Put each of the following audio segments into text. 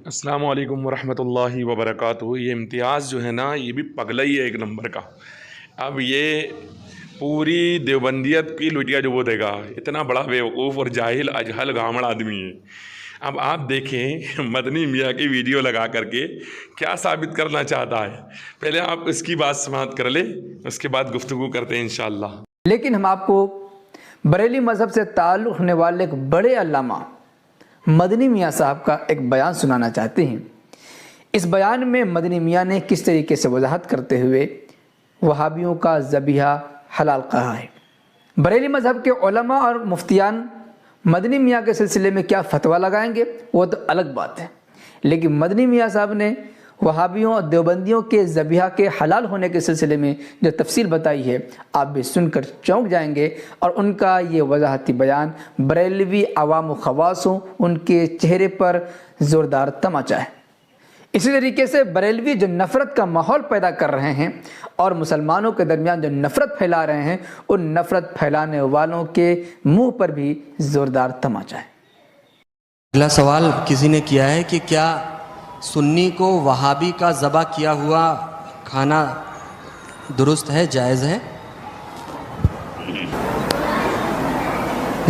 السلام علیکم ورحمۃ اللہ وبرکاتہ۔ یہ امتیاز جو ہے نا، یہ بھی پگلا ہی ہے ایک نمبر کا۔ اب یہ پوری دیوبندیت کی لٹیا جو وہ دے گا، اتنا بڑا بیوقوف اور جاہل اجہل گامڑ آدمی ہے۔ اب آپ دیکھیں مدنی میاں کی ویڈیو لگا کر کے کیا ثابت کرنا چاہتا ہے۔ پہلے آپ اس کی بات سماعت کر لیں، اس کے بعد گفتگو کرتے ہیں انشاءاللہ۔ لیکن ہم آپ کو بریلی مذہب سے تعلق رکھنے والے ایک بڑے علامہ مدنی میاں صاحب کا ایک بیان سنانا چاہتے ہیں۔ اس بیان میں مدنی میاں نے کس طریقے سے وضاحت کرتے ہوئے وہابیوں کا ذبیحہ حلال کہا ہے۔ بریلی مذہب کے علماء اور مفتیان مدنی میاں کے سلسلے میں کیا فتویٰ لگائیں گے وہ تو الگ بات ہے، لیکن مدنی میاں صاحب نے وہابیوں اور دیوبندیوں کے ذبیحہ کے حلال ہونے کے سلسلے میں جو تفصیل بتائی ہے، آپ بھی سن کر چونک جائیں گے، اور ان کا یہ وضاحتی بیان بریلوی عوام و خواصوں ان کے چہرے پر زوردار تماچا ہے۔ اسی طریقے سے بریلوی جو نفرت کا ماحول پیدا کر رہے ہیں اور مسلمانوں کے درمیان جو نفرت پھیلا رہے ہیں، ان نفرت پھیلانے والوں کے منہ پر بھی زوردار تماچا ہے۔ اگلا سوال کسی نے کیا ہے کہ کیا سنی کو وہابی کا ذبح کیا ہوا کھانا درست ہے، جائز ہے؟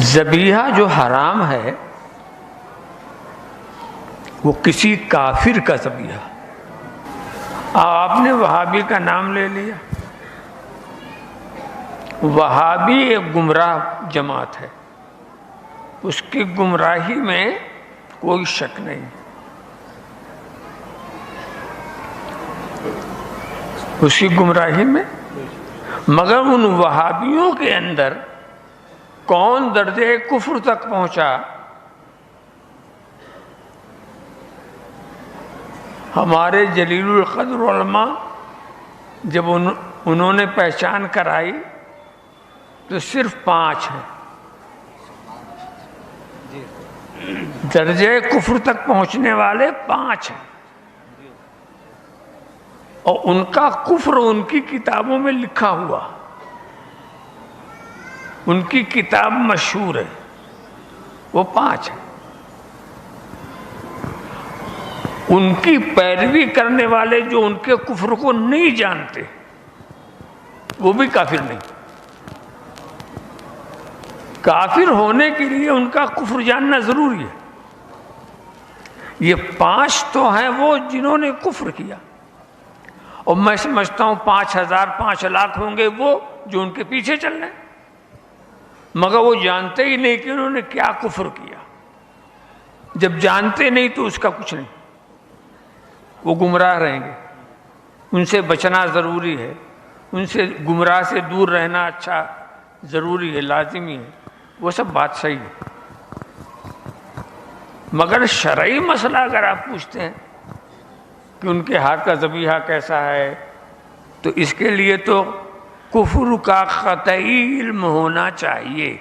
ذبیحہ جو حرام ہے وہ کسی کافر کا ذبیحہ۔ آپ نے وہابی کا نام لے لیا۔ وہابی ایک گمراہ جماعت ہے، اس کی گمراہی میں کوئی شک نہیں۔ اس کی گمراہی میں، مگر ان وہابیوں کے اندر کون درجے کفر تک پہنچا، ہمارے جلیل القدر علماء جب انہوں نے پہچان کرائی تو صرف 5 ہیں۔ درجے کفر تک پہنچنے والے 5 ہیں، اور ان کا کفر ان کی کتابوں میں لکھا ہوا، ان کی کتاب مشہور ہے، وہ 5 ہیں۔ ان کی پیروی کرنے والے جو ان کے کفر کو نہیں جانتے، وہ بھی کافر نہیں۔ کافر ہونے کے لیے ان کا کفر جاننا ضروری ہے۔ یہ 5 تو ہیں وہ جنہوں نے کفر کیا، اور میں سمجھتا ہوں 5000 5 لاکھ ہوں گے وہ جو ان کے پیچھے چل رہے ہیں، مگر وہ جانتے ہی نہیں کہ انہوں نے کیا کفر کیا۔ جب جانتے نہیں تو اس کا کچھ نہیں، وہ گمراہ رہیں گے۔ ان سے بچنا ضروری ہے، ان سے گمراہ سے دور رہنا اچھا ضروری ہے، لازمی ہے، وہ سب بات صحیح ہے۔ مگر شرعی مسئلہ اگر آپ پوچھتے ہیں کہ ان کے ہاتھ کا ذبیحہ کیسا ہے، تو اس کے لیے تو کفر کا قطعی علم ہونا چاہیے،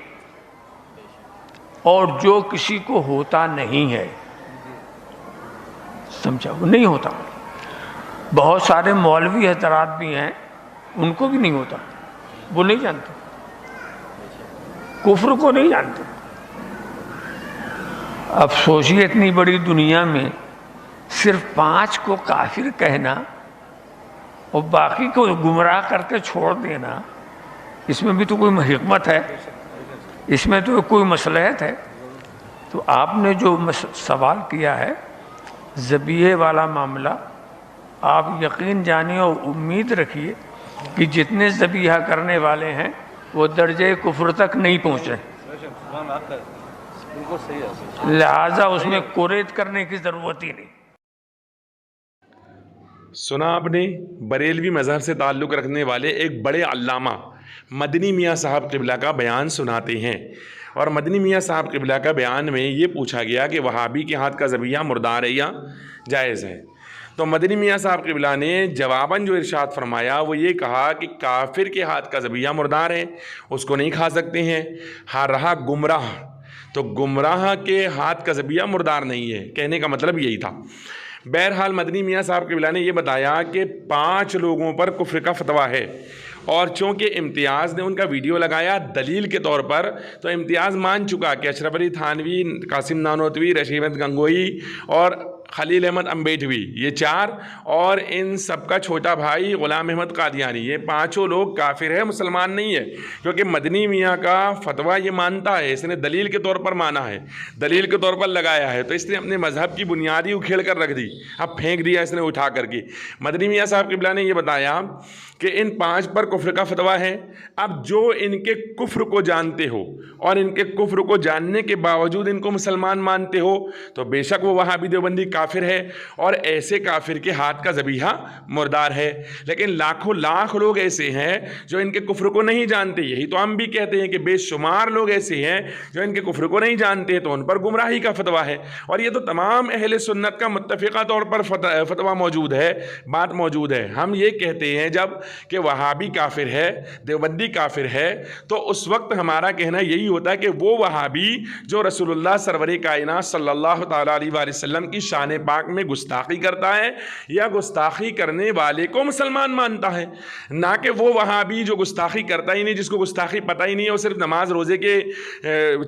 اور جو کسی کو ہوتا نہیں ہے، سمجھا، وہ نہیں ہوتا۔ بہت سارے مولوی حضرات بھی ہیں، ان کو بھی نہیں ہوتا، وہ نہیں جانتے، کفر کو نہیں جانتے۔ اب سوچیے اتنی بڑی دنیا میں صرف 5 کو کافر کہنا اور باقی کو گمراہ کر کے چھوڑ دینا، اس میں بھی تو کوئی حکمت ہے، اس میں تو کوئی مصلحت ہے۔ تو آپ نے جو سوال کیا ہے ذبیحے والا معاملہ، آپ یقین جانیے اور امید رکھیے کہ جتنے ذبیحہ کرنے والے ہیں وہ درجے کفر تک نہیں پہنچے، لہذا اس میں کوریت کرنے کی ضرورت ہی نہیں۔ سنا آپ نے، بریلوی مذہب سے تعلق رکھنے والے ایک بڑے علامہ مدنی میاں صاحب قبلہ کا بیان سناتے ہیں، اور مدنی میاں صاحب قبلہ کا بیان میں یہ پوچھا گیا کہ وہابی کے ہاتھ کا ذبیحہ مردار ہے یا جائز ہے، تو مدنی میاں صاحب قبلہ نے جواباً جو ارشاد فرمایا وہ یہ کہا کہ کافر کے ہاتھ کا ذبیحہ مردار ہے، اس کو نہیں کھا سکتے ہیں۔ ہاں رہا گمراہ، تو گمراہ کے ہاتھ کا ذبیحہ مردار نہیں ہے، کہنے کا مطلب یہی تھا۔ بہرحال مدنی میاں صاحب قبلہ نے یہ بتایا کہ 5 لوگوں پر کفر کا فتویٰ ہے، اور چونکہ امتیاز نے ان کا ویڈیو لگایا دلیل کے طور پر، تو امتیاز مان چکا کہ اشرف علی تھانوی، قاسم نانوتوی، رشید گنگوئی اور خلیل احمد امبیڈوی، یہ 4، اور ان سب کا چھوٹا بھائی غلام احمد قادیانی، یہ 5 لوگ کافر ہیں، مسلمان نہیں ہے، کیونکہ مدنی میاں کا فتویٰ یہ مانتا ہے، اس نے دلیل کے طور پر مانا ہے، دلیل کے طور پر لگایا ہے، تو اس نے اپنے مذہب کی بنیادی اکھیڑ کر رکھ دی، اب پھینک دیا اس نے اٹھا کر کے۔ مدنی میاں صاحب قبلہ نے یہ بتایا کہ ان 5 پر کفر کا فتویٰ ہے، اب جو ان کے کفر کو جانتے ہو اور ان کے کفر کو جاننے کے باوجود ان کو مسلمان مانتے ہو تو بے شک وہ وہابی دیوبندی کافر ہے، اور ایسے کافر کے ہاتھ کا ذبیحہ مردار ہے۔ لیکن لاکھوں لاکھ لوگ ایسے ہیں جو ان کے کفر کو نہیں جانتے، یہی تو ہم بھی کہتے ہیں کہ بے شمار لوگ ایسے ہیں جو ان کے کفر کو نہیں جانتے، تو ان پر گمراہی کا فتویٰ ہے، اور یہ تو تمام اہل سنت کا متفقہ طور پر فتویٰ موجود ہے، بات موجود ہے۔ ہم یہ کہتے ہیں جب کہ وہابی کافر ہے، دیوبندی کافر ہے، تو اس وقت ہمارا کہنا یہی ہوتا ہے کہ وہ وہابی جو رسول اللہ سرور کائنات صلی اللہ تعالیٰ علیہ وآلہ وسلم کی شان پاک میں گستاخی کرتا ہے یا گستاخی کرنے والے کو مسلمان مانتا ہے، نہ کہ وہ وہابی جو گستاخی کرتا ہی نہیں، جس کو گستاخی پتہ ہی نہیں ہے، وہ صرف نماز روزے کے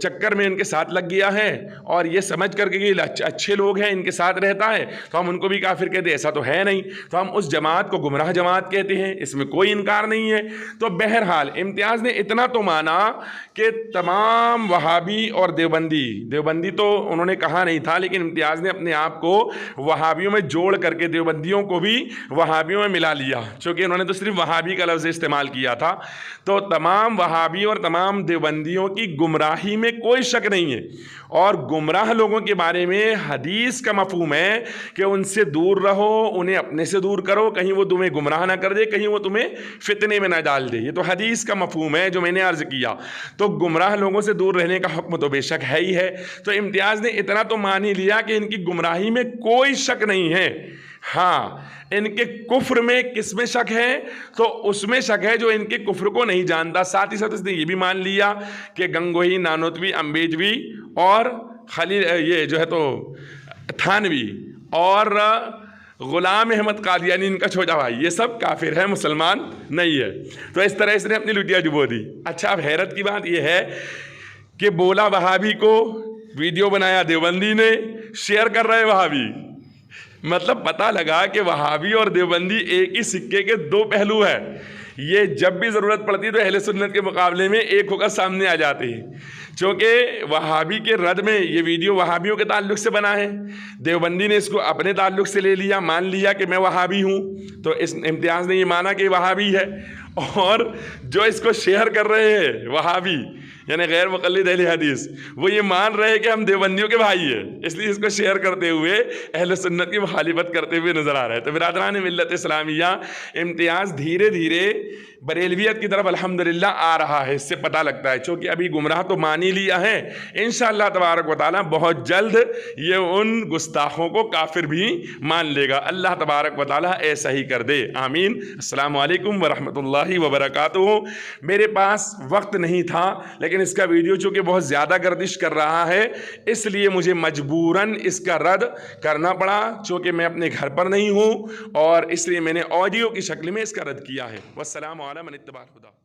چکر میں ان کے ساتھ لگ گیا ہے اور یہ سمجھ کر کے کہ اچھے لوگ ہیں ان کے ساتھ رہتا ہے تو ہم ان کو بھی کافر کہتے ہیں، ایسا تو ہے نہیں، تو ہم اس جماعت کو گمراہ جماعت کہتے ہیں، اس میں کوئی انکار نہیں ہے۔ تو بہرحال امتیاز نے اتنا تو مانا کہ تمام وہابی اور دیوبندی تو انہوں نے کہا نہیں تھا، لیکن امتیاز نے اپنے آپ کو وہابیوں میں جوڑ کر کے دیوبندیوں کو بھی وہابیوں میں ملا لیا، چونکہ انہوں نے تو صرف وہابی کا لفظ استعمال کیا تھا۔ تو تمام وہابی اور تمام دیوبندیوں کی گمراہی میں کوئی شک نہیں ہے، اور گمراہ لوگوں کے بارے میں حدیث کا مفہوم ہے کہ ان سے دور رہو، انہیں اپنے سے دور کرو، کہیں وہ تمہیں گمراہ نہ کر دے، کہیں وہ تمہیں فتنے میں نہ ڈال دے، یہ تو حدیث کا مفہوم ہے جو میں نے عرض کیا۔ تو گمراہ لوگوں سے دور رہنے کا حکم تو بے شک ہے ہی ہے، تو امتیاز نے اتنا تو مان ہی لیا کہ ان کی گمراہی میں کوئی شک نہیں ہے۔ ہاں، ان کے کفر میں کس میں شک ہے؟ تو اس میں شک ہے جو ان کے کفر کو نہیں جانتا۔ ساتھ ہی ساتھ اس نے یہ بھی مان لیا کہ گنگوہی، نانوتوی، امبیڈوی اور خلیل یہ جو ہے تو تھانوی اور غلام احمد قادیانی ان کا چھوٹا بھائی، یہ سب کافر ہے، مسلمان نہیں ہے۔ تو اس طرح اس نے اپنی لٹیا ڈبو دی۔ اچھا، اب حیرت کی بات یہ ہے کہ بولا وہابی کو، ویڈیو بنایا دیوبندی نے، شیئر کر رہے وہابی، مطلب پتہ لگا کہ وہابی اور دیوبندی ایک ہی سکے کے 2 پہلو ہیں، یہ جب بھی ضرورت پڑتی ہے تو اہل سنت کے مقابلے میں ایک ہو کر سامنے آ جاتے ہیں، چونکہ وہابی کے رد میں یہ ویڈیو وہابیوں کے تعلق سے بنا ہے، دیوبندی نے اس کو اپنے تعلق سے لے لیا، مان لیا کہ میں وہابی ہوں، تو اس امتیاز نے یہ مانا کہ وہابی ہے، اور جو اس کو شیئر کر رہے ہیں وہابی یعنی غیر مقلد اہل حدیث، وہ یہ مان رہے کہ ہم دیوبندیوں کے بھائی ہیں، اس لیے اس کو شیئر کرتے ہوئے اہل سنت کی مخالفت کرتے ہوئے نظر آ رہا ہے۔ تو برادران ملت اسلامیہ، امتیاز دھیرے دھیرے بریلویت کی طرف الحمدللہ آ رہا ہے، اس سے پتہ لگتا ہے، چونکہ ابھی گمراہ تو مان ہی لیا ہے، انشاءاللہ تبارک و تعالیٰ بہت جلد یہ ان گستاخوں کو کافر بھی مان لے گا۔ اللہ تبارک و تعالیٰ ایسا ہی کر دے، آمین۔ السلام علیکم ورحمۃ اللہ وبرکاتہ۔ میرے پاس وقت نہیں تھا، لیکن اس کا ویڈیو چونکہ بہت زیادہ گردش کر رہا ہے، اس لیے مجھے مجبوراً اس کا رد کرنا پڑا، چونکہ میں اپنے گھر پر نہیں ہوں، اور اس لیے میں نے آڈیو کی شکل میں اس کا رد کیا ہے۔ والسلام علیکم من اتباع الہدی۔